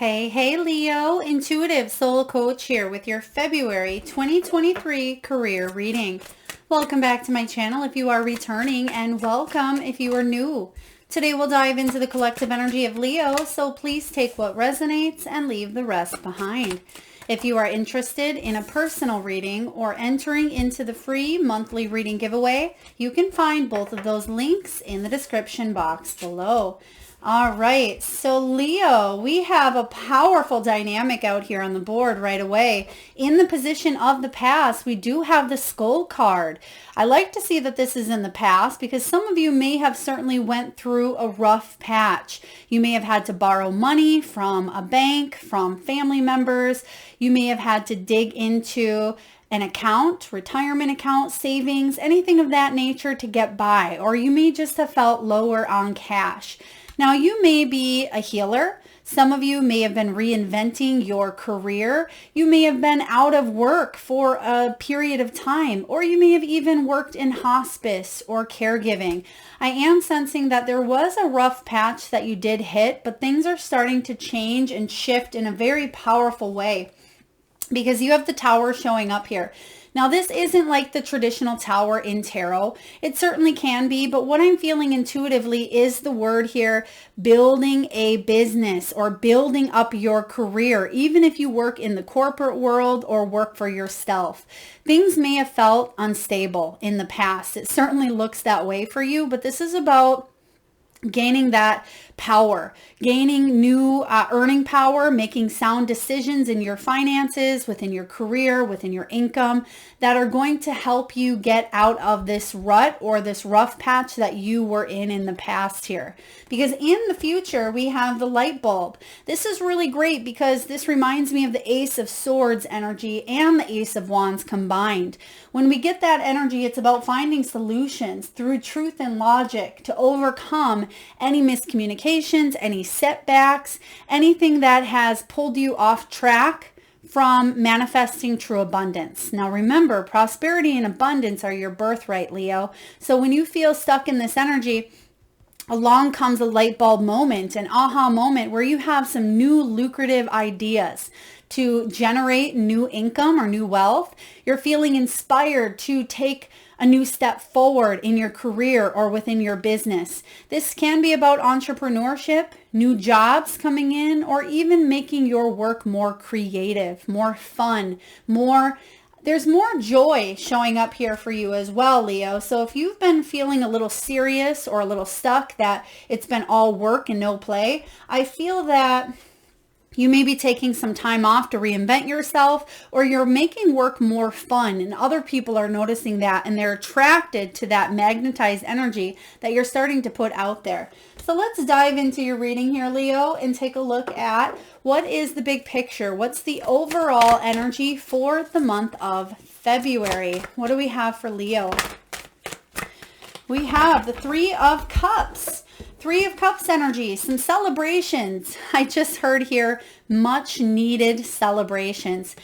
Hey, Leo, Intuitive Soul Coach here with your February 2023 career reading. Welcome back to my channel if you are returning, and welcome if you are new. Today we'll dive into the collective energy of Leo, so please take what resonates and leave the rest behind. If you are interested in a personal reading or entering into the free monthly reading giveaway, you can find both of those links in the description box below. All right, so Leo, we have a powerful dynamic out here on the board right away. In the position of the past, we do have the Skull card. I like to see that this is in the past because some of you may have certainly went through a rough patch. You may have had to borrow money from a bank, from family members. You may have had to dig into an account, retirement account, savings, anything of that nature to get by, or you may just have felt lower on cash. Now, you may be a healer. Some of you may have been reinventing your career. You may have been out of work for a period of time, or you may have even worked in hospice or caregiving. I am sensing that there was a rough patch that you did hit, but things are starting to change and shift in a very powerful way because you have the Tower showing up here. Now, this isn't like the traditional Tower in tarot. It certainly can be, but what I'm feeling intuitively is the word here, building a business or building up your career, even if you work in the corporate world or work for yourself. Things may have felt unstable in the past. It certainly looks that way for you, but this is about gaining that power, gaining new earning power, making sound decisions in your finances, within your career, within your income that are going to help you get out of this rut or this rough patch that you were in the past here. Because in the future, we have the light bulb. This is really great because this reminds me of the Ace of Swords energy and the Ace of Wands combined. When we get that energy, it's about finding solutions through truth and logic to overcome any miscommunications, any setbacks, anything that has pulled you off track from manifesting true abundance. Now remember, prosperity and abundance are your birthright, Leo. So when you feel stuck in this energy, along comes a light bulb moment, an aha moment where you have some new lucrative ideas to generate new income or new wealth. You're feeling inspired to take a new step forward in your career or within your business. This can be about entrepreneurship, new jobs coming in, or even making your work more creative, more fun, there's more joy showing up here for you as well, Leo. So if you've been feeling a little serious or a little stuck, that it's been all work and no play, I feel that you may be taking some time off to reinvent yourself, or you're making work more fun, and other people are noticing that and they're attracted to that magnetized energy that you're starting to put out there. So let's dive into your reading here, Leo, and take a look at what is the big picture. What's the overall energy for the month of February? What do we have for Leo? We have the Three of Cups. Three of Cups energy, some celebrations. I just heard here, much needed celebrations.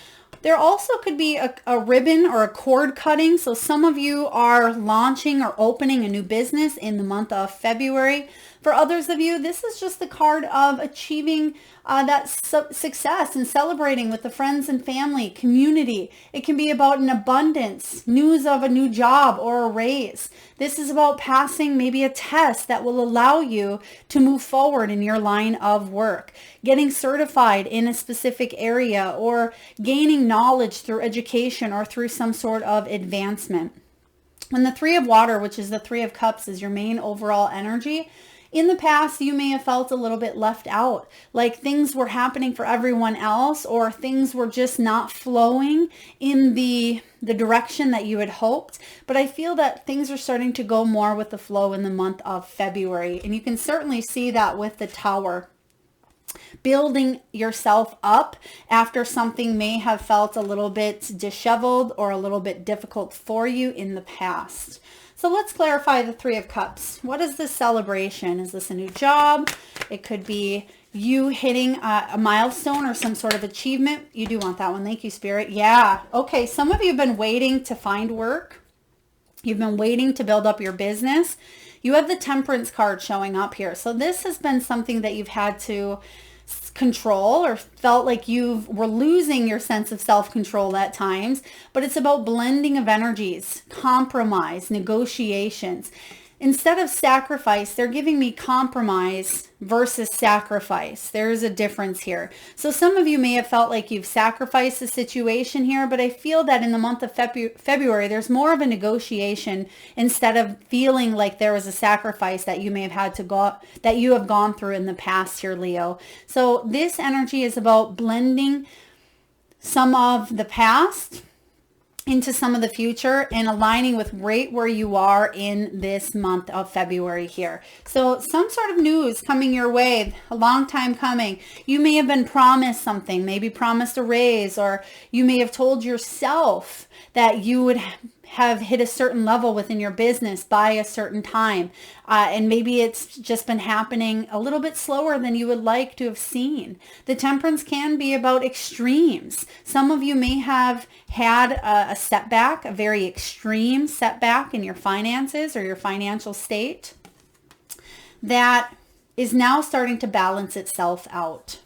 There also could be a ribbon or a cord cutting. So some of you are launching or opening a new business in the month of February. For others of you, this is just the card of achieving that success and celebrating with the friends and family, community. It can be about an abundance, news of a new job or a raise. This is about passing maybe a test that will allow you to move forward in your line of work, getting certified in a specific area, or gaining knowledge through education or through some sort of advancement. When the Three of Water, which is the Three of Cups, is your main overall energy, in the past, you may have felt a little bit left out, like things were happening for everyone else, or things were just not flowing in the direction that you had hoped. But I feel that things are starting to go more with the flow in the month of February. And you can certainly see that with the Tower. Building yourself up after something may have felt a little bit disheveled or a little bit difficult for you in the past. So let's clarify the Three of Cups. What is this celebration? Is this a new job? It could be you hitting a milestone or some sort of achievement. You do want that one. Thank you, Spirit. Yeah. Okay. Some of you have been waiting to find work. You've been waiting to build up your business. You have the Temperance card showing up here. So this has been something that you've had to control or felt like you were losing your sense of self-control at times, but it's about blending of energies, compromise, negotiations. Instead of sacrifice, they're giving me compromise versus sacrifice. There's a difference here. So some of you may have felt like you've sacrificed the situation here, but I feel that in the month of February, there's more of a negotiation instead of feeling like there was a sacrifice that you may have had to go, that you have gone through in the past here, Leo. So this energy is about blending some of the past into some of the future and aligning with right where you are in this month of February here. So some sort of news coming your way, a long time coming. You may have been promised something, maybe promised a raise, or you may have told yourself that you would have hit a certain level within your business by a certain time. And maybe it's just been happening a little bit slower than you would like to have seen. The temperance can be about extremes. Some of you may have had a setback, a very extreme setback in your finances or your financial state that is now starting to balance itself out.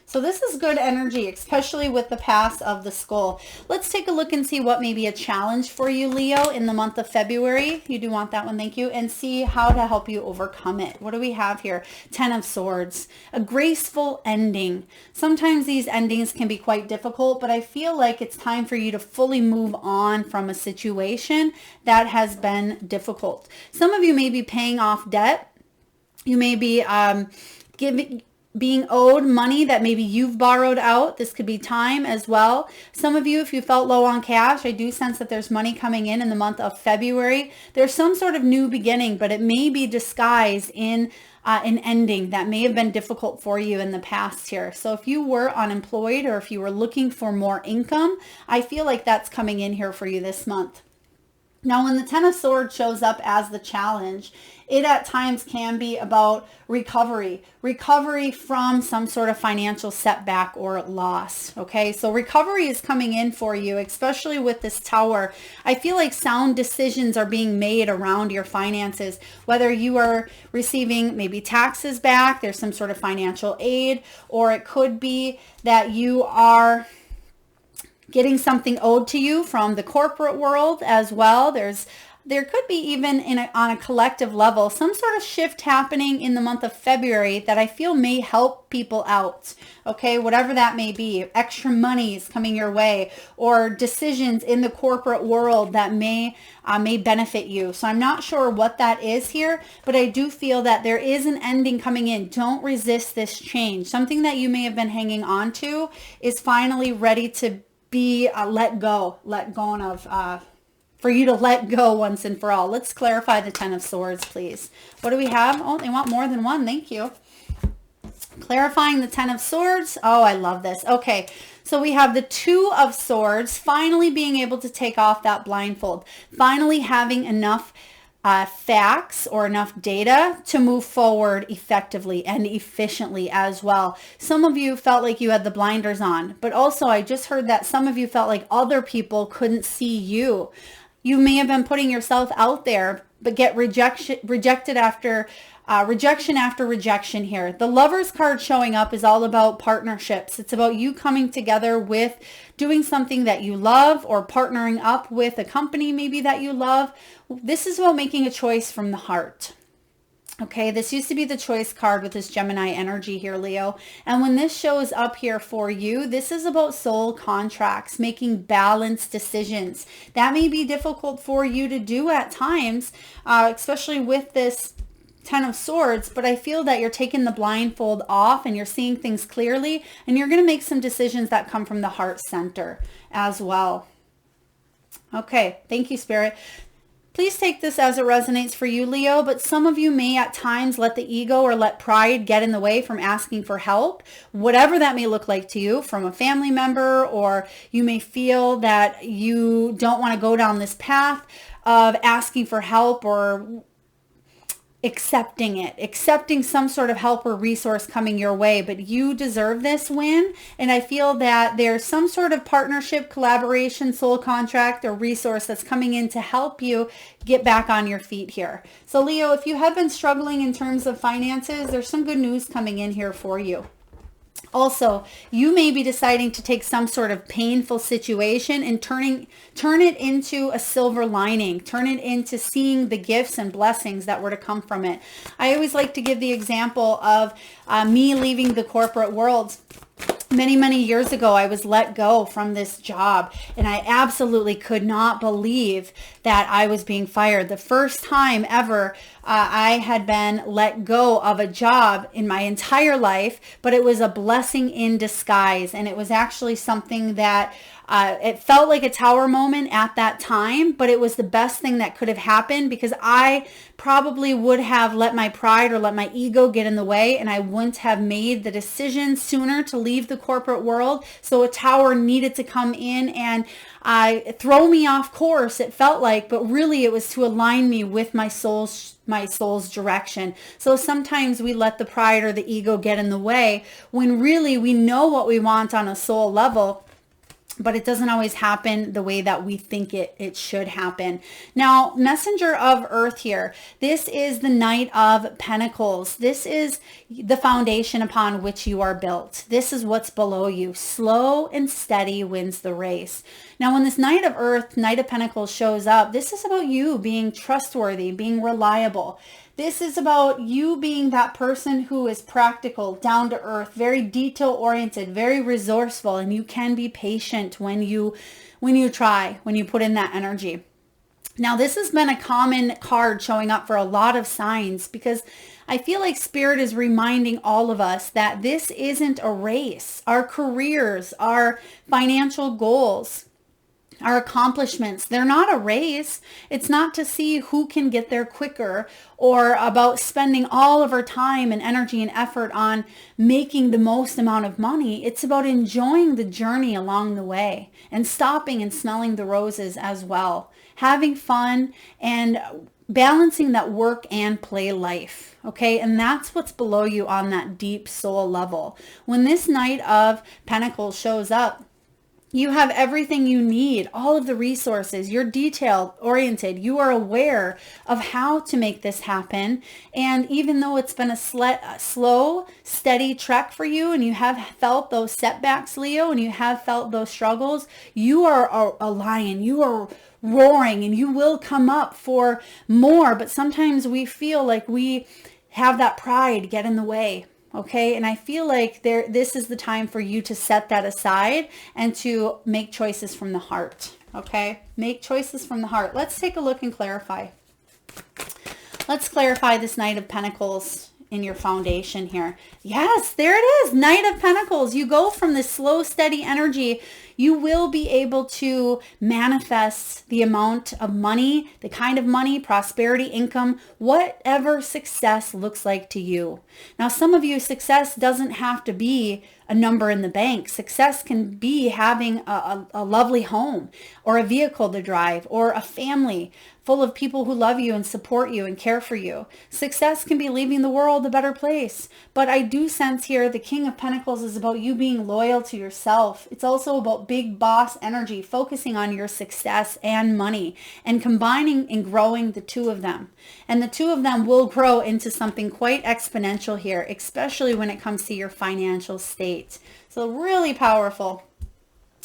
So this is good energy, especially with the pass of the skull. Let's take a look and see what may be a challenge for you, Leo, in the month of February. You do want that one, thank you. And see how to help you overcome it. What do we have here? 10 of Swords, a graceful ending. Sometimes these endings can be quite difficult, but I feel like it's time for you to fully move on from a situation that has been difficult. Some of you may be paying off debt. You may be being owed money that maybe you've borrowed out. This could be time as well. Some of you, if you felt low on cash, I do sense that there's money coming in the month of February. There's some sort of new beginning, but it may be disguised in an ending that may have been difficult for you in the past here. So if you were unemployed or if you were looking for more income, I feel like that's coming in here for you this month. Now, when the 10 of Swords shows up as the challenge, it at times can be about recovery from some sort of financial setback or loss. Okay, so recovery is coming in for you, especially with this Tower. I feel like sound decisions are being made around your finances, whether you are receiving maybe taxes back, there's some sort of financial aid, or it could be that you are getting something owed to you from the corporate world as well. There could be even on a collective level, some sort of shift happening in the month of February that I feel may help people out. Okay, whatever that may be, extra money is coming your way, or decisions in the corporate world that may benefit you. So I'm not sure what that is here, but I do feel that there is an ending coming in. Don't resist this change. Something that you may have been hanging on to is finally ready to be let go of, for you to let go once and for all. Let's clarify the 10 of Swords, please. What do we have? Oh, they want more than one. Thank you. Clarifying the 10 of Swords. Oh, I love this. Okay, so we have the 2 of Swords, finally being able to take off that blindfold, finally having enough facts or enough data to move forward effectively and efficiently as well. Some of you felt like you had the blinders on, but also I just heard that some of you felt like other people couldn't see you. You may have been putting yourself out there, but get rejection after rejection here. The Lovers card showing up is all about partnerships. It's about you coming together with doing something that you love, or partnering up with a company maybe that you love. This is about making a choice from the heart. Okay, this used to be the choice card with this Gemini energy here, Leo. And when this shows up here for you, this is about soul contracts, making balanced decisions. That may be difficult for you to do at times, especially with this 10 of Swords, but I feel that you're taking the blindfold off and you're seeing things clearly, and you're going to make some decisions that come from the heart center as well. Okay, thank you, Spirit. Please take this as it resonates for you, Leo, but some of you may at times let the ego or let pride get in the way from asking for help, whatever that may look like to you, from a family member, or you may feel that you don't want to go down this path of asking for help or accepting some sort of help or resource coming your way, but you deserve this win. And I feel that there's some sort of partnership, collaboration, soul contract, or resource that's coming in to help you get back on your feet here. So Leo, if you have been struggling in terms of finances, there's some good news coming in here for you. Also, you may be deciding to take some sort of painful situation and turn it into a silver lining, turn it into seeing the gifts and blessings that were to come from it. I always like to give the example of me leaving the corporate world. Many years ago, I was let go from this job, and I absolutely could not believe that I was being fired. The first time ever I had been let go of a job in my entire life, but it was a blessing in disguise. And it was actually something that it felt like a tower moment at that time, but it was the best thing that could have happened, because I probably would have let my pride or let my ego get in the way, and I wouldn't have made the decision sooner to leave the corporate world. So a tower needed to come in and throw me off course, it felt like, but really it was to align me with my soul's direction. So sometimes we let the pride or the ego get in the way when really we know what we want on a soul level, but it doesn't always happen the way that we think it should happen. Now, Messenger of Earth here, this is the Knight of Pentacles. This is the foundation upon which you are built. This is what's below you. Slow and steady wins the race. Now, when this Knight of Earth, Knight of Pentacles shows up, this is about you being trustworthy, being reliable. This is about you being that person who is practical, down to earth, very detail oriented, very resourceful, and you can be patient when you try, when you put in that energy. Now, this has been a common card showing up for a lot of signs, because I feel like Spirit is reminding all of us that this isn't a race. Our careers, our financial goals, our accomplishments, they're not a race. It's not to see who can get there quicker, or about spending all of our time and energy and effort on making the most amount of money. It's about enjoying the journey along the way and stopping and smelling the roses as well. Having fun and balancing that work and play life. Okay. And that's what's below you on that deep soul level. When this Knight of Pentacles shows up, you have everything you need, all of the resources. You're detail oriented. You are aware of how to make this happen. And even though it's been a slow, steady trek for you, and you have felt those setbacks, Leo, and you have felt those struggles, you are a lion. You are roaring, and you will come up for more. But sometimes we feel like we have that pride get in the way. Okay. And I feel like this is the time for you to set that aside and to make choices from the heart. Okay. Make choices from the heart. Let's take a look and clarify. Let's clarify this Knight of Pentacles in your foundation here. Yes, there it is. Knight of Pentacles. You go from this slow, steady energy. You will be able to manifest the amount of money, the kind of money, prosperity, income, whatever success looks like to you. Now, some of you, success doesn't have to be a number in the bank. Success can be having a lovely home, or a vehicle to drive, or a family full of people who love you and support you and care for you. Success can be leaving the world a better place. But I do sense here the King of Pentacles is about you being loyal to yourself. It's also about big boss energy, focusing on your success and money, and combining and growing the two of them. And the two of them will grow into something quite exponential here, especially when it comes to your financial state. So really powerful.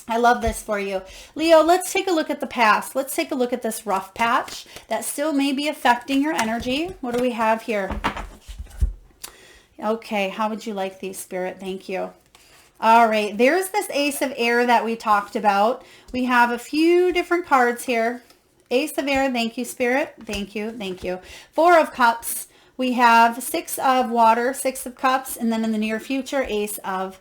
I love this for you. Leo, let's take a look at the past. Let's take a look at this rough patch that still may be affecting your energy. What do we have here? Okay, how would you like these, Spirit? Thank you. All right, there's this Ace of Air that we talked about. We have a few different cards here. Ace of Air, thank you, Spirit. Thank you, thank you. Four of Cups. We have Six of Water, Six of Cups, and then in the near future, Ace of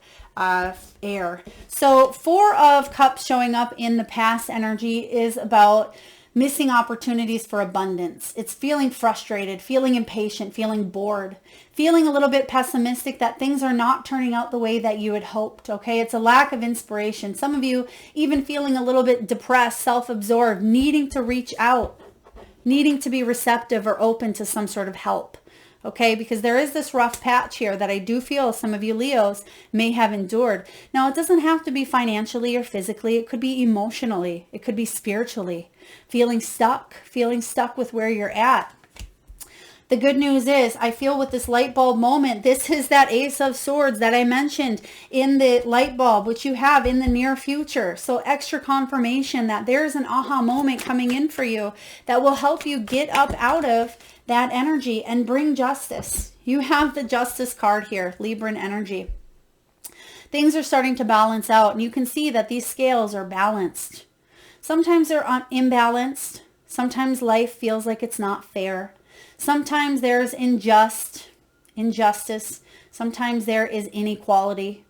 Air. So Four of Cups showing up in the past energy is about missing opportunities for abundance. It's feeling frustrated, feeling impatient, feeling bored, feeling a little bit pessimistic that things are not turning out the way that you had hoped. Okay. It's a lack of inspiration. Some of you even feeling a little bit depressed, self-absorbed, needing to reach out, needing to be receptive or open to some sort of help. Okay, because there is this rough patch here that I do feel some of you Leos may have endured. Now, it doesn't have to be financially or physically. It could be emotionally. It could be spiritually. Feeling stuck with where you're at. The good news is, I feel with this light bulb moment, this is that Ace of Swords that I mentioned in the light bulb, which you have in the near future. So extra confirmation that there's an aha moment coming in for you that will help you get up out of that energy and bring justice. You have the Justice card here, Libran energy. Things are starting to balance out, and you can see that these scales are balanced. Sometimes they're imbalanced. Sometimes life feels like it's not fair. Sometimes there's injustice. Sometimes there is inequality.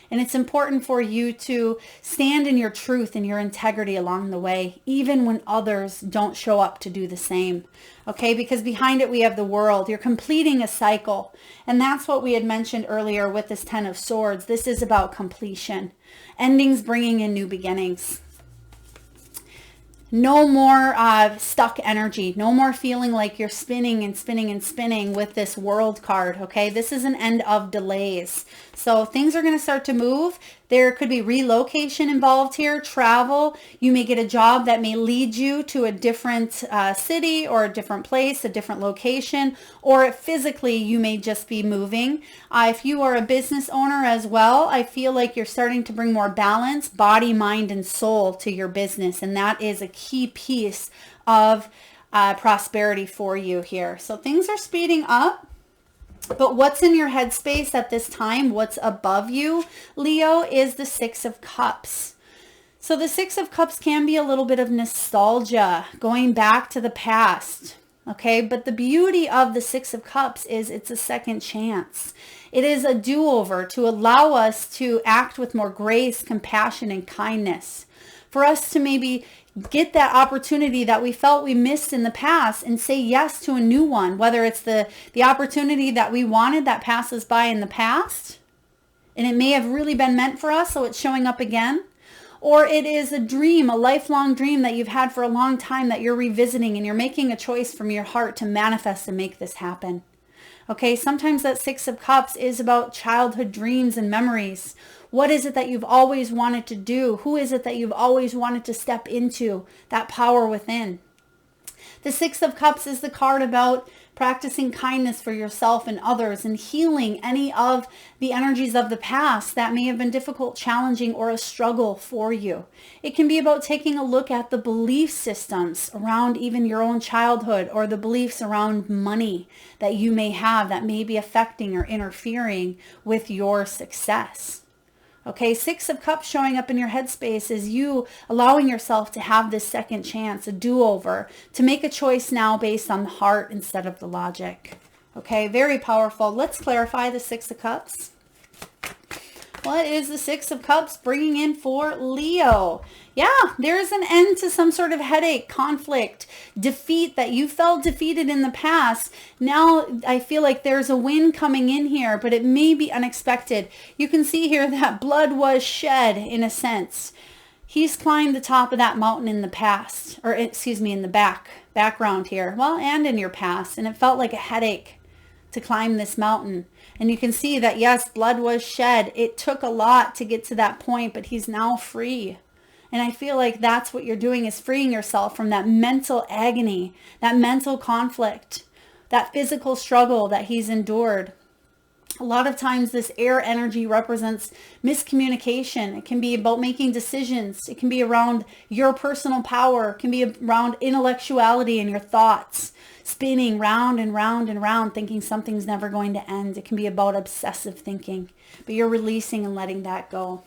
And it's important for you to stand in your truth and your integrity along the way, even when others don't show up to do the same. Okay, because behind it we have the world. You're completing a cycle. And that's what we had mentioned earlier with this 10 of Swords. This is about completion. Endings bringing in new beginnings. No more stuck energy. No more feeling like you're spinning and spinning and spinning with this World card, okay? This is an end of delays. So things are going to start to move. There could be relocation involved here, travel. You may get a job that may lead you to a different city or a different place, a different location, or physically you may just be moving. If you are a business owner as well, I feel like you're starting to bring more balance, body, mind, and soul to your business. And that is a key piece of prosperity for you here. So things are speeding up. But what's in your headspace at this time, what's above you, Leo, is the Six of Cups. So the Six of Cups can be a little bit of nostalgia, going back to the past, okay? But the beauty of the Six of Cups is it's a second chance. It is a do-over to allow us to act with more grace, compassion, and kindness. For us to maybe get that opportunity that we felt we missed in the past and say yes to a new one, whether it's the opportunity that we wanted that passes by in the past, and it may have really been meant for us, so it's showing up again, or it is a dream, a lifelong dream that you've had for a long time that you're revisiting and you're making a choice from your heart to manifest and make this happen. Okay, sometimes that Six of Cups is about childhood dreams and memories. What is it that you've always wanted to do? Who is it that you've always wanted to step into? That power within. The Six of Cups is the card about practicing kindness for yourself and others and healing any of the energies of the past that may have been difficult, challenging, or a struggle for you. It can be about taking a look at the belief systems around even your own childhood, or the beliefs around money that you may have that may be affecting or interfering with your success. Okay, Six of Cups showing up in your headspace is you allowing yourself to have this second chance, a do-over, to make a choice now based on the heart instead of the logic. Okay, very powerful. Let's clarify the Six of Cups. What is the Six of Cups bringing in for Leo? Yeah, there's an end to some sort of headache, conflict, defeat that you felt defeated in the past. Now I feel like there's a win coming in here, but it may be unexpected. You can see here that blood was shed in a sense. He's climbed the top of that mountain in the past, or excuse me, in the background here. Well, and in your past, and it felt like a headache to climb this mountain. And you can see that, yes, blood was shed. It took a lot to get to that point, but he's now free. And I feel like that's what you're doing, is freeing yourself from that mental agony, that mental conflict, that physical struggle that he's endured. A lot of times this air energy represents miscommunication. It can be about making decisions. It can be around your personal power. It can be around intellectuality and your thoughts, spinning round and round and round, thinking something's never going to end. It can be about obsessive thinking, but you're releasing and letting that go.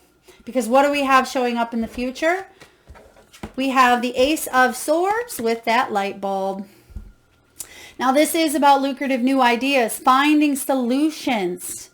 Because what do we have showing up in the future? We have the Ace of Swords with that light bulb. Now this is about lucrative new ideas, finding solutions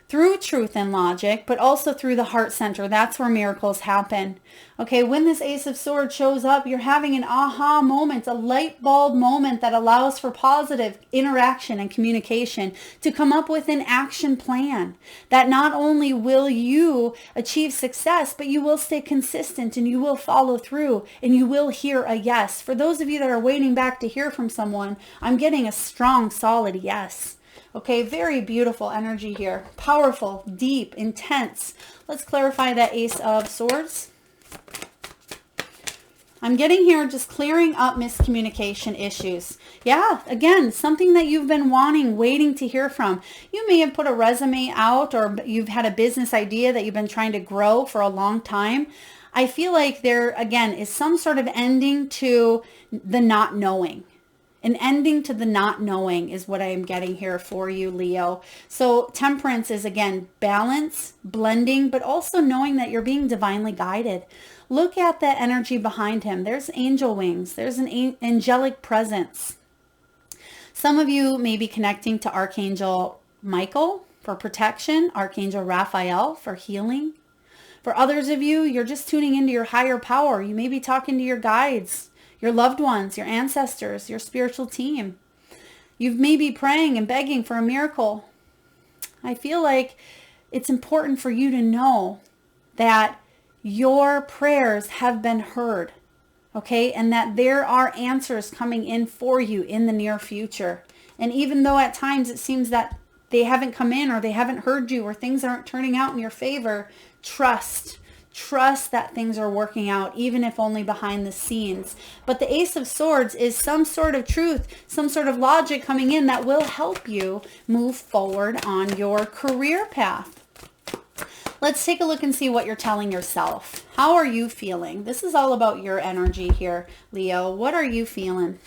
through truth and logic, but also through the heart center. That's where miracles happen. Okay, when this Ace of Swords shows up, you're having an aha moment, a light bulb moment that allows for positive interaction and communication to come up with an action plan that not only will you achieve success, but you will stay consistent and you will follow through and you will hear a yes. For those of you that are waiting back to hear from someone, I'm getting a strong, solid yes. Okay, very beautiful energy here. Powerful, deep, intense. Let's clarify that Ace of Swords. I'm getting here just clearing up miscommunication issues. Yeah, again, something that you've been wanting, waiting to hear from. You may have put a resume out, or you've had a business idea that you've been trying to grow for a long time. I feel like there, again, is some sort of ending to the not knowing. An ending to the not knowing is what I am getting here for you, Leo. So temperance is, again, balance, blending, but also knowing that you're being divinely guided. Look at the energy behind him. There's angel wings. There's an angelic presence. Some of you may be connecting to Archangel Michael for protection, Archangel Raphael for healing. For others of you, you're just tuning into your higher power. You may be talking to your guides, your loved ones, your ancestors, your spiritual team. You may be praying and begging for a miracle. I feel like it's important for you to know that your prayers have been heard, okay? And that there are answers coming in for you in the near future. And even though at times it seems that they haven't come in, or they haven't heard you, or things aren't turning out in your favor, trust that things are working out, even if only behind the scenes. But the Ace of Swords is some sort of truth, some sort of logic coming in that will help you move forward on your career path. Let's take a look and see what you're telling yourself. How are you feeling? This is all about your energy here, Leo. What are you feeling?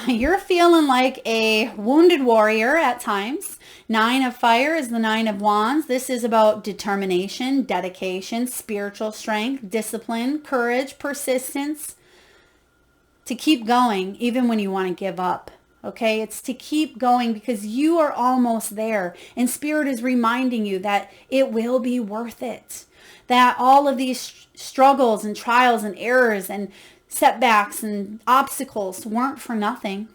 You're feeling like a wounded warrior at times. 9 of Fire is the 9 of Wands. This is about determination, dedication, spiritual strength, discipline, courage, persistence. To keep going even when you want to give up. Okay, it's to keep going because you are almost there. And Spirit is reminding you that it will be worth it. That all of these struggles and trials and errors and setbacks and obstacles weren't for nothing.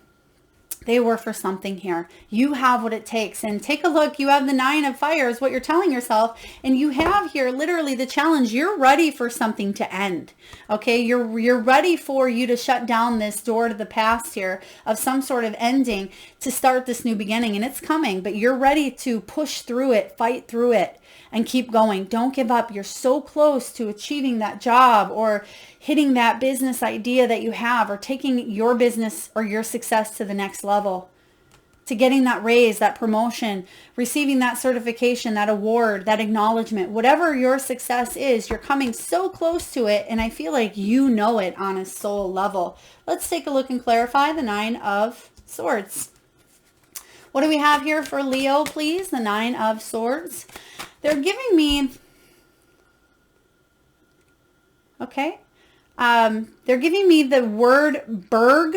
They were for something here. You have what it takes. And take a look. You have the 9 of Fire is what you're telling yourself. And you have here literally the challenge. You're ready for something to end. Okay. You're ready for you to shut down this door to the past here of some sort of ending to start this new beginning. And it's coming. But you're ready to push through it, fight through it, and keep going. Don't give up. You're so close to achieving that job or hitting that business idea that you have, or taking your business or your success to the next level, to getting that raise, that promotion, receiving that certification, that award, that acknowledgement. Whatever your success is, you're coming so close to it, and I feel like you know it on a soul level. Let's take a look and clarify the 9 of Swords. What do we have here for Leo, please? The 9 of Swords. They're giving me, okay, they're giving me the word Berg,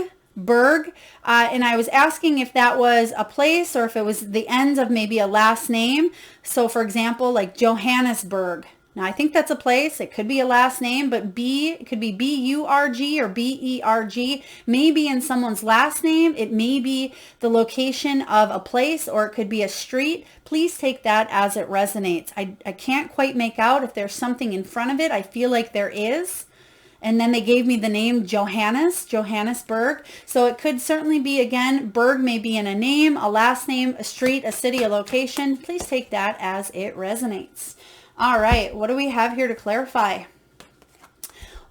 and I was asking if that was a place or if it was the end of maybe a last name. So for example, like Johannesburg. Now I think that's a place. It could be a last name, but it could be B-U-R-G or B-E-R-G. Maybe in someone's last name, it may be the location of a place, or it could be a street. Please take that as it resonates. I can't quite make out if there's something in front of it. I feel like there is. And then they gave me the name Johannesburg. So it could certainly be, again, Berg may be in a name, a last name, a street, a city, a location. Please take that as it resonates. All right, what do we have here to clarify?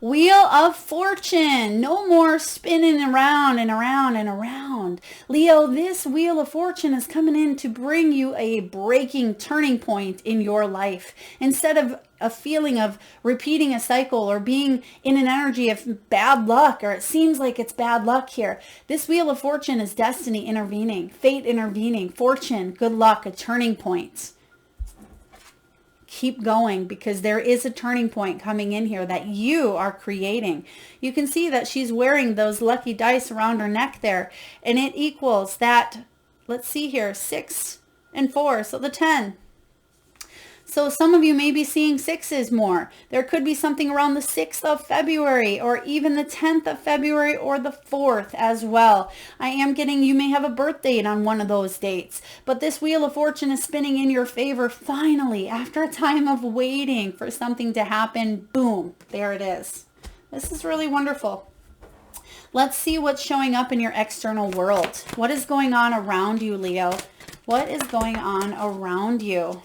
Wheel of Fortune. No more spinning around and around and around. Leo, this Wheel of Fortune is coming in to bring you a breaking turning point in your life. Instead of a feeling of repeating a cycle or being in an energy of bad luck, or it seems like it's bad luck here. This Wheel of Fortune is destiny intervening, fate intervening, fortune, good luck, a turning point. Keep going, because there is a turning point coming in here that you are creating. You can see that she's wearing those lucky dice around her neck there, and it equals that, let's see here, 6 and 4, so the 10. So some of you may be seeing 6s more. There could be something around the 6th of February or even the 10th of February or the 4th as well. I am getting, you may have a birth date on one of those dates. But this Wheel of Fortune is spinning in your favor finally. After a time of waiting for something to happen, boom, there it is. This is really wonderful. Let's see what's showing up in your external world. What is going on around you, Leo? What is going on around you?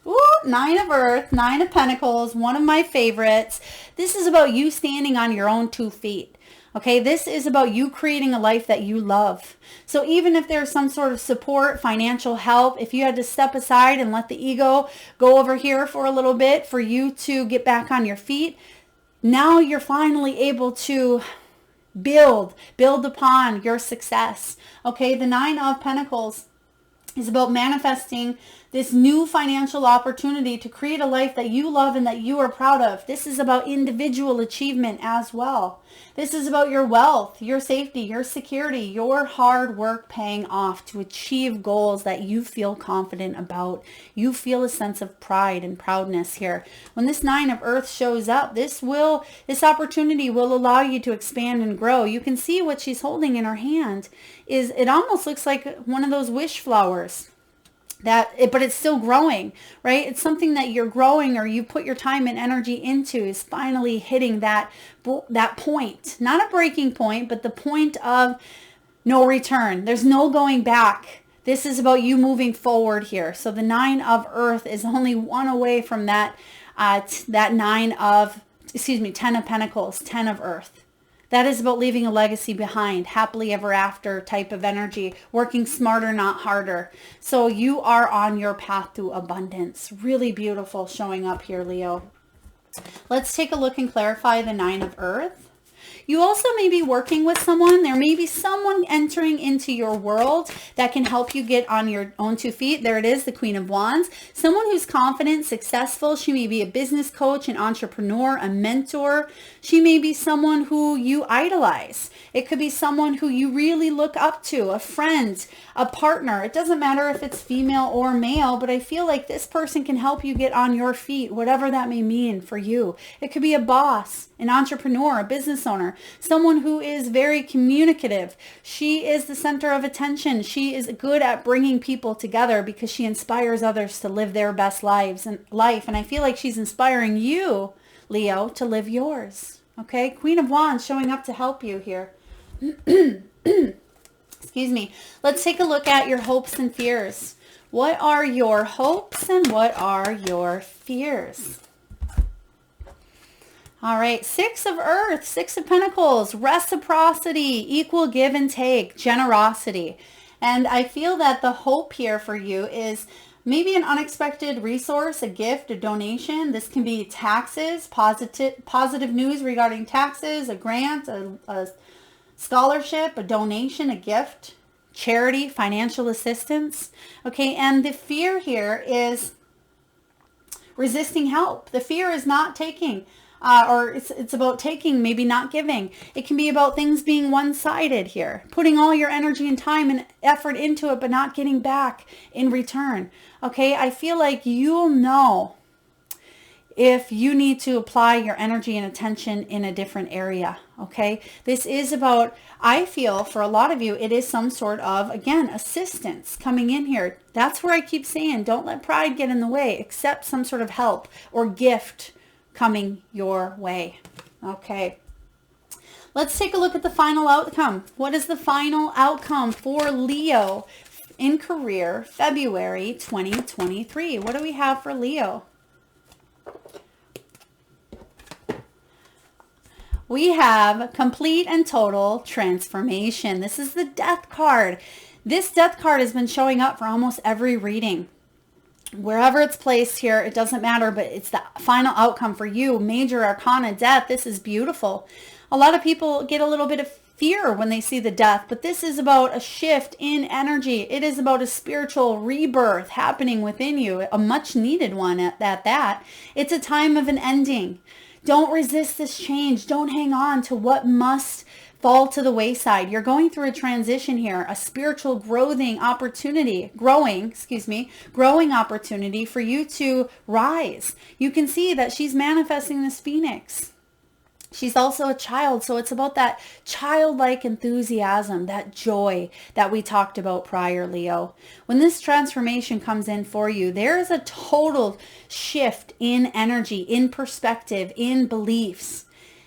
Ooh, Nine of Earth, Nine of Pentacles, one of my favorites. This is about you standing on your own 2 feet. Okay, this is about you creating a life that you love. So even if there's some sort of support, financial help, if you had to step aside and let the ego go over here for a little bit for you to get back on your feet, now you're finally able to build upon your success. Okay, the Nine of Pentacles is about manifesting this new financial opportunity to create a life that you love and that you are proud of. This is about individual achievement as well. This is about your wealth, your safety, your security, your hard work paying off to achieve goals that you feel confident about. You feel a sense of pride and proudness here. When this Nine of Earth shows up, this opportunity will allow you to expand and grow. You can see what she's holding in her hand is, it almost looks like one of those wish flowers. But it's still growing, right? It's something that you're growing or you put your time and energy into is finally hitting that point, not a breaking point, but the point of no return. There's no going back. This is about you moving forward here. So the Nine of Earth is only one away from that 10 of Pentacles, 10 of Earth. That is about leaving a legacy behind, happily ever after type of energy, working smarter, not harder. So you are on your path to abundance. Really beautiful showing up here, Leo. Let's take a look and clarify the Nine of Earth. You also may be working with someone. There may be someone entering into your world that can help you get on your own 2 feet. There it is, the Queen of Wands. Someone who's confident, successful. She may be a business coach, an entrepreneur, a mentor. She may be someone who you idolize. It could be someone who you really look up to, a friend, a partner. It doesn't matter if it's female or male, but I feel like this person can help you get on your feet, whatever that may mean for you. It could be a boss, an entrepreneur, a business owner, someone who is very communicative. She is the center of attention. She is good at bringing people together because she inspires others to live their best life. And I feel like she's inspiring you, Leo, to live yours. Okay, Queen of Wands showing up to help you here. Excuse me. Let's take a look at your hopes and fears. What are your hopes and what are your fears? All right, Six of Earth, Six of Pentacles, reciprocity, equal give and take, generosity. And I feel that the hope here for you is maybe an unexpected resource, a gift, a donation. This can be taxes, positive news regarding taxes, a grant, a scholarship, a donation, a gift, charity, financial assistance. Okay, and the fear here is resisting help. The fear is not taking. Or it's about taking, maybe not giving. It can be about things being one-sided here, putting all your energy and time and effort into it, but not getting back in return. Okay, I feel like you'll know if you need to apply your energy and attention in a different area. Okay, this is about, I feel for a lot of you, it is some sort of, again, assistance coming in here. That's where I keep saying, don't let pride get in the way. Accept some sort of help or gift coming your way. Okay, let's take a look at the final outcome. What is the final outcome for Leo in career, February 2023? What do we have for Leo? We have complete and total transformation. This is the Death card. This Death card has been showing up for almost every reading. Wherever it's placed here, it doesn't matter, but it's the final outcome for you. Major Arcana, Death. This is beautiful. A lot of people get a little bit of fear when they see the Death, but this is about a shift in energy. It is about a spiritual rebirth happening within you, a much needed one at that. It's a time of an ending. Don't resist this change. Don't hang on to what must fall to the wayside. You're going through a transition here, a spiritual growing opportunity for you to rise. You can see that she's manifesting this phoenix. She's also a child, so it's about that childlike enthusiasm, that joy that we talked about prior, Leo. When this transformation comes in for you, there is a total shift in energy, in perspective, in beliefs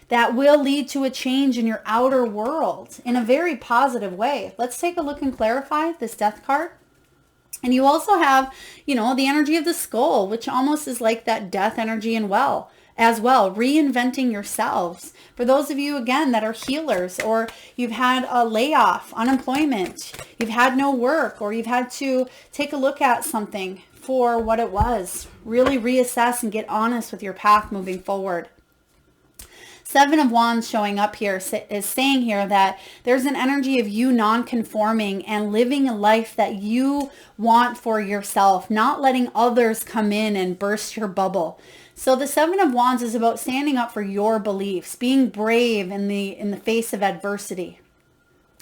that will lead to a change in your outer world in a very positive way. Let's take a look and clarify this Death card. And you also have, you know, the energy of the skull, which almost is like that death energy as well, reinventing yourselves. For those of you, again, that are healers, or you've had a layoff, unemployment, you've had no work, or you've had to take a look at something for what it was, really reassess and get honest with your path moving forward. Seven of Wands showing up here is saying here that there's an energy of you non-conforming and living a life that you want for yourself, not letting others come in and burst your bubble. So the Seven of Wands is about standing up for your beliefs, being brave in the face of adversity.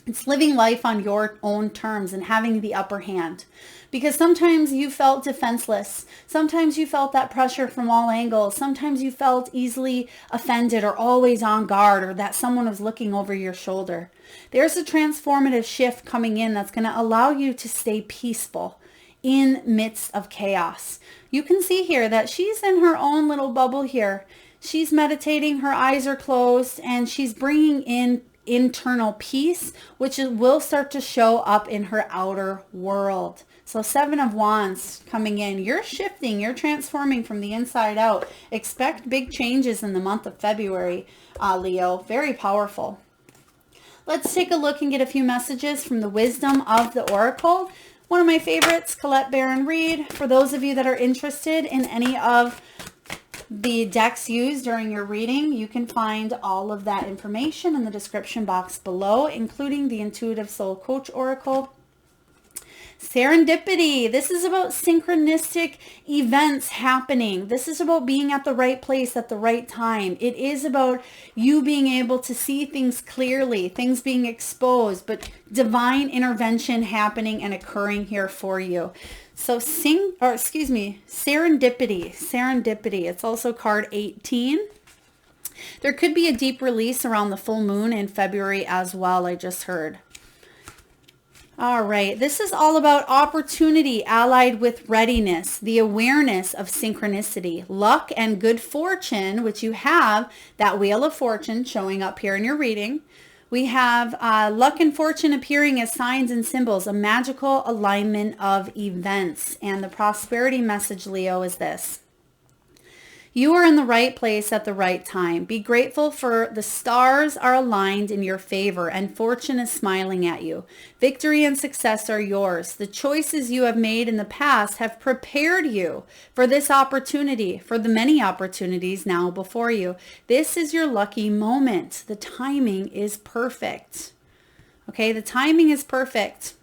It's living life on your own terms and having the upper hand. Because sometimes you felt defenseless. Sometimes you felt that pressure from all angles. Sometimes you felt easily offended or always on guard, or that someone was looking over your shoulder. There's a transformative shift coming in that's going to allow you to stay peaceful in midst of chaos. You can see here that she's in her own little bubble here. She's meditating, her eyes are closed, and she's bringing in internal peace, which will start to show up in her outer world. So Seven of Wands coming in. You're shifting, you're transforming from the inside out. Expect big changes in the month of February, Leo. Very powerful. Let's take a look and get a few messages from the Wisdom of the Oracle. One of my favorites, Colette Baron Reed. For those of you that are interested in any of the decks used during your reading, you can find all of that information in the description box below, including the Intuitive Soul Coach Oracle. Serendipity. This is about synchronistic events happening. This is about being at the right place at the right time. It is about you being able to see things clearly, things being exposed, but divine intervention happening and occurring here for you. So serendipity. Serendipity. It's also card 18. There could be a deep release around the full moon in February as well, I just heard. All right, this is all about opportunity allied with readiness, the awareness of synchronicity, luck and good fortune, which you have that Wheel of Fortune showing up here in your reading. We have luck and fortune appearing as signs and symbols, a magical alignment of events. And the prosperity message, Leo, is this. You are in the right place at the right time. Be grateful for the stars are aligned in your favor and fortune is smiling at you. Victory and success are yours. The choices you have made in the past have prepared you for this opportunity, for the many opportunities now before you. This is your lucky moment. The timing is perfect. Okay, the timing is perfect.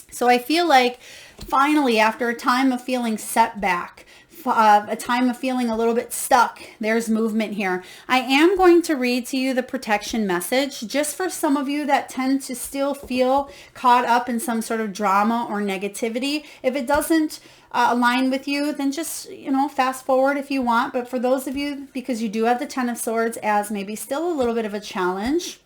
So I feel like finally, after a time of feeling set back, a time of feeling a little bit stuck, there's movement here. I am going to read to you the protection message just for some of you that tend to still feel caught up in some sort of drama or negativity. If it doesn't align with you, then just, fast forward if you want. But for those of you, because you do have the Ten of Swords as maybe still a little bit of a challenge,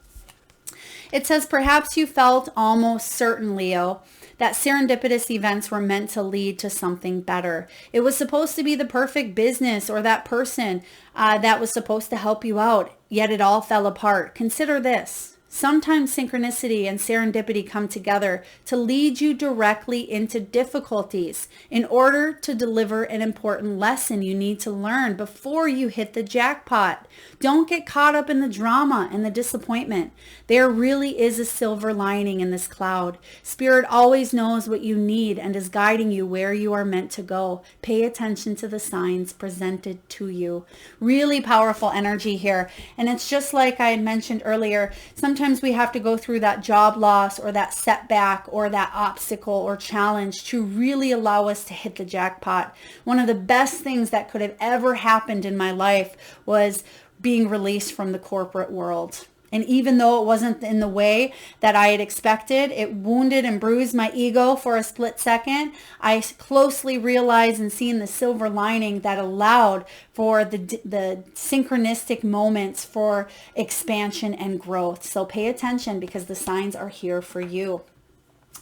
it says, perhaps you felt almost certain, Leo, that serendipitous events were meant to lead to something better. It was supposed to be the perfect business or that person that was supposed to help you out, yet it all fell apart. Consider this. Sometimes synchronicity and serendipity come together to lead you directly into difficulties in order to deliver an important lesson you need to learn before you hit the jackpot. Don't get caught up in the drama and the disappointment. There really is a silver lining in this cloud. Spirit always knows what you need and is guiding you where you are meant to go. Pay attention to the signs presented to you. Really powerful energy here. And it's just like I had mentioned earlier, sometimes we have to go through that job loss or that setback or that obstacle or challenge to really allow us to hit the jackpot. One of the best things that could have ever happened in my life was being released from the corporate world. And even though it wasn't in the way that I had expected, it wounded and bruised my ego for a split second. I closely realized and seen the silver lining that allowed for the synchronistic moments for expansion and growth. So pay attention because the signs are here for you.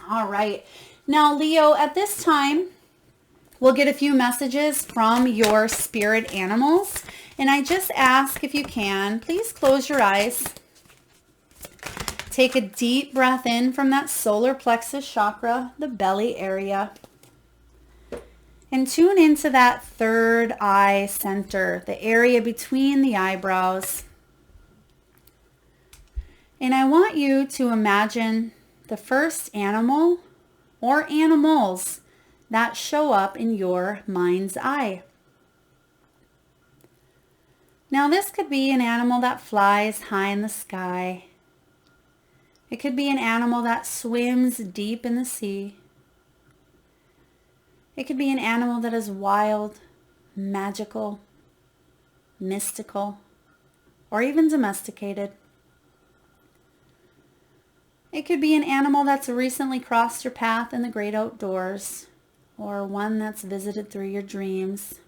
All right. Now, Leo, at this time, we'll get a few messages from your spirit animals. And I just ask, if you can, please close your eyes. Take a deep breath in from that solar plexus chakra, the belly area. And tune into that third eye center, the area between the eyebrows. And I want you to imagine the first animal or animals that show up in your mind's eye. Now this could be an animal that flies high in the sky. It could be an animal that swims deep in the sea. It could be an animal that is wild, magical, mystical, or even domesticated. It could be an animal that's recently crossed your path in the great outdoors, or one that's visited through your dreams.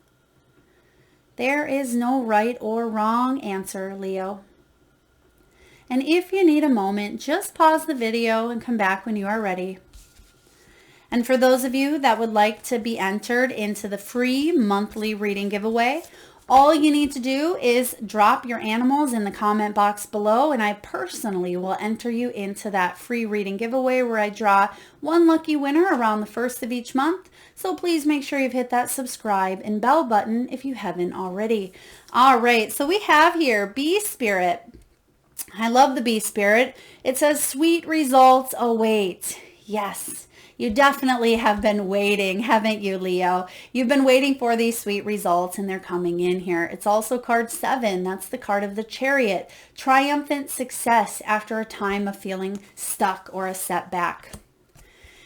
There is no right or wrong answer, Leo. And if you need a moment, just pause the video and come back when you are ready. And for those of you that would like to be entered into the free monthly reading giveaway, all you need to do is drop your animals in the comment box below, and I personally will enter you into that free reading giveaway where I draw one lucky winner around the first of each month. So please make sure you've hit that subscribe and bell button if you haven't already. All right, so we have here Bee Spirit. I love the Bee Spirit. It says sweet results await. Yes. You definitely have been waiting, haven't you, Leo? You've been waiting for these sweet results, and they're coming in here. It's also card 7. That's the card of the Chariot. Triumphant success after a time of feeling stuck or a setback.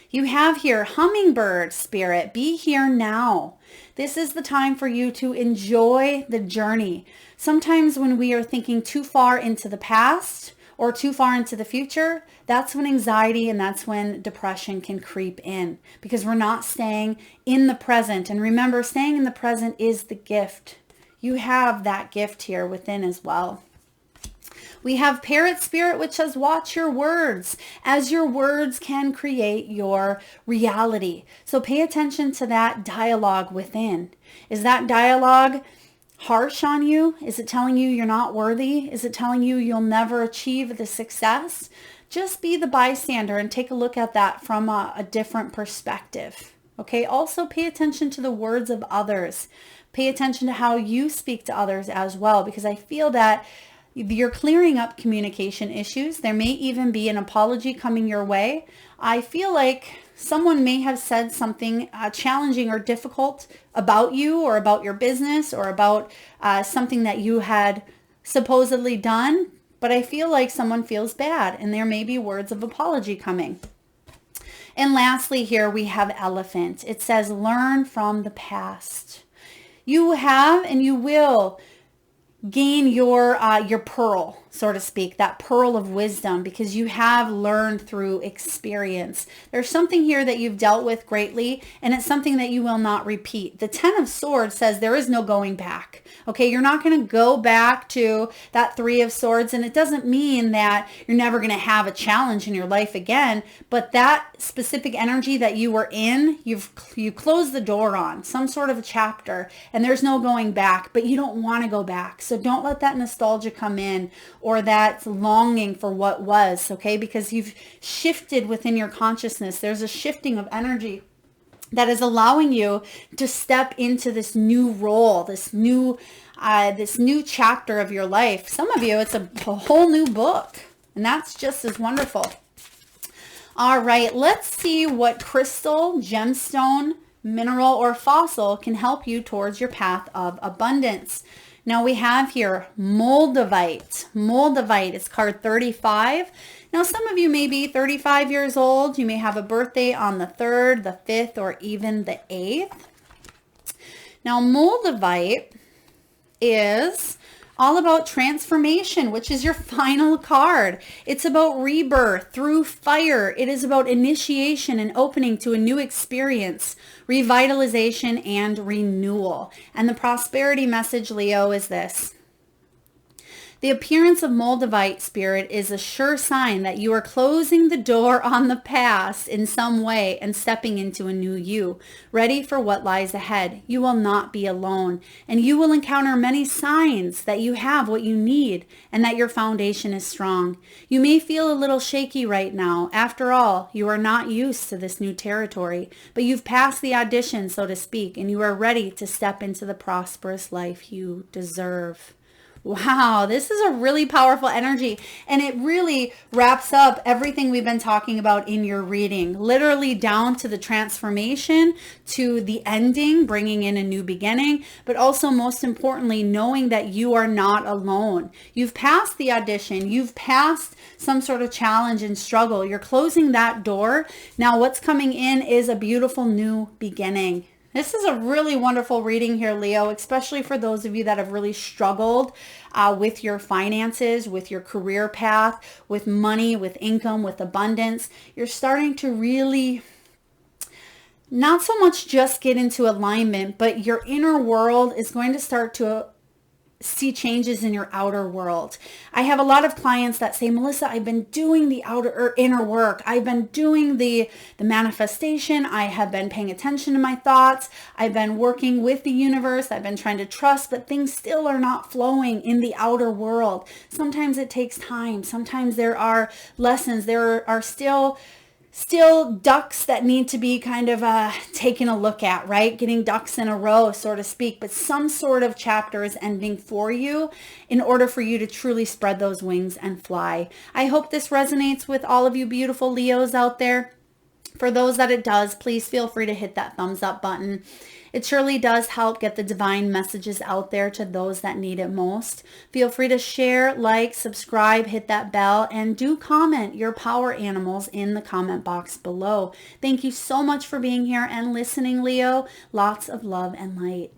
You have here Hummingbird Spirit. Be here now. This is the time for you to enjoy the journey. Sometimes when we are thinking too far into the past or too far into the future, that's when anxiety and that's when depression can creep in, because we're not staying in the present. And remember, staying in the present is the gift. You have that gift here within as well. We have Parrot Spirit, which says watch your words, as your words can create your reality. So pay attention to that dialogue within. Is that dialogue harsh on you? Is it telling you you're not worthy? Is it telling you you'll never achieve the success? Just be the bystander and take a look at that from a different perspective. Okay, also pay attention to the words of others. Pay attention to how you speak to others as well, because I feel that you're clearing up communication issues. There may even be an apology coming your way. I feel like someone may have said something challenging or difficult about you or about your business or about something that you had supposedly done, but I feel like someone feels bad and there may be words of apology coming. And lastly here we have Elephant. It says learn from the past. You have and you will gain your pearl, so to speak, that pearl of wisdom, because you have learned through experience. There's something here that you've dealt with greatly, and it's something that you will not repeat. The 10 of Swords says there is no going back. Okay, you're not going to go back to that 3 of Swords, and it doesn't mean that you're never going to have a challenge in your life again, but that specific energy that you were in, you closed the door on some sort of a chapter, and there's no going back, but you don't want to go back. So don't let that nostalgia come in or that longing for what was, okay? Because you've shifted within your consciousness. There's a shifting of energy that is allowing you to step into this new role, this new chapter of your life. Some of you, it's a whole new book, and that's just as wonderful. All right, let's see what crystal, gemstone, mineral, or fossil can help you towards your path of abundance. Now we have here Moldavite. Moldavite, it's card 35. Now some of you may be 35 years old. You may have a birthday on the 3rd, the 5th, or even the 8th. Now Moldavite is all about transformation, which is your final card. It's about rebirth through fire. It is about initiation and opening to a new experience, revitalization, and renewal. And the prosperity message, Leo, is this. The appearance of Moldavite spirit is a sure sign that you are closing the door on the past in some way and stepping into a new you, ready for what lies ahead. You will not be alone, and you will encounter many signs that you have what you need and that your foundation is strong. You may feel a little shaky right now. After all, you are not used to this new territory, but you've passed the audition, so to speak, and you are ready to step into the prosperous life you deserve. Wow, this is a really powerful energy, and it really wraps up everything we've been talking about in your reading, literally down to the transformation, to the ending, bringing in a new beginning, but also most importantly, knowing that you are not alone. You've passed the audition, you've passed some sort of challenge and struggle. You're closing that door. Now what's coming in is a beautiful new beginning. This is a really wonderful reading here, Leo, especially for those of you that have really struggled with your finances, with your career path, with money, with income, with abundance. You're starting to really not so much just get into alignment, but your inner world is going to start to see changes in your outer world. I have a lot of clients that say, Melissa, I've been doing the outer or inner work. I've been doing the manifestation. I have been paying attention to my thoughts. I've been working with the universe. I've been trying to trust, but things still are not flowing in the outer world. Sometimes it takes time. Sometimes there are lessons. There are still ducks that need to be kind of taken a look at, right? Getting ducks in a row, so to speak, but some sort of chapter is ending for you in order for you to truly spread those wings and fly. I hope this resonates with all of you beautiful Leos out there. For those that it does, please feel free to hit that thumbs up button. It surely does help get the divine messages out there to those that need it most. Feel free to share, like, subscribe, hit that bell, and do comment your power animals in the comment box below. Thank you so much for being here and listening, Leo. Lots of love and light.